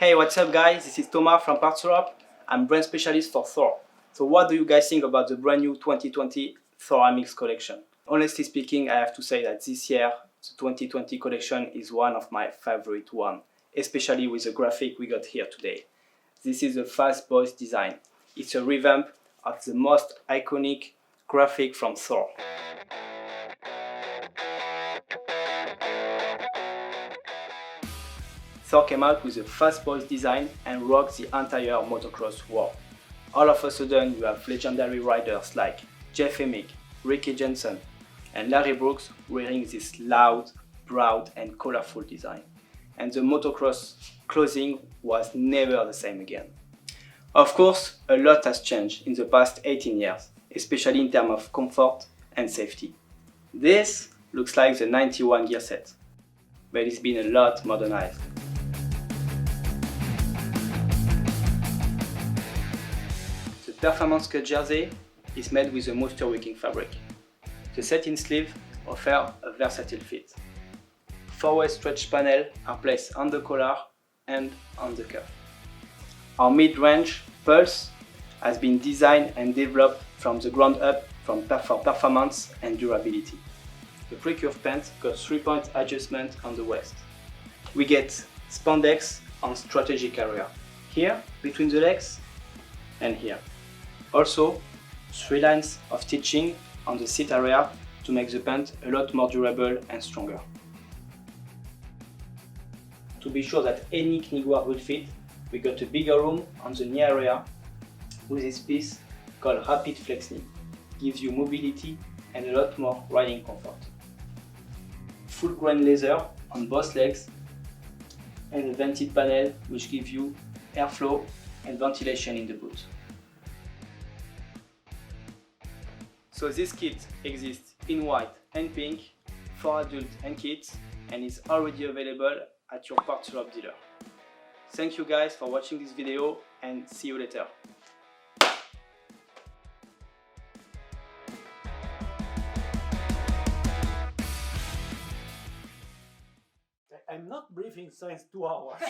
Hey, what's up guys? This is Thomas from Parts Europe. I'm brand specialist for THOR. So what do you guys think about the brand new 2020 THOR MX collection? Honestly speaking, I have to say that this year, the 2020 collection is one of my favorite one, especially with the graphic we got here today. This is the Fast Boyz design. It's a revamp of the most iconic graphic from THOR. THOR came out with a Fast Boyz design and rocked the entire motocross world. All of a sudden you have legendary riders like Jeff Emig, Ricky Jensen and Larry Brooks wearing this loud, proud and colorful design. And the motocross clothing was never the same again. Of course, a lot has changed in the past 18 years, especially in terms of comfort and safety. This looks like the 91 gear set, but it's been a lot modernized. The performance cut jersey is made with a moisture wicking fabric. The satin sleeve offers a versatile fit. Four-way stretch panels are placed on the collar and on the cuff. Our mid-range Pulse has been designed and developed from the ground up for performance and durability. The pre-curve pant got 3-point adjustment on the waist. We get spandex on strategic area, here between the legs and here. Also, 3 lines of stitching on the seat area to make the pant a lot more durable and stronger. To be sure that any knee guard will fit, we got a bigger room on the knee area with this piece called Rapid Flex Knee. Gives you mobility and a lot more riding comfort. Full grain leather on both legs and a vented panel which gives you airflow and ventilation in the boot. So this kit exists in white and pink for adults and kids and is already available at your Parts Europe dealer. Thank you guys for watching this video and see you later. I'm not breathing since 2 hours.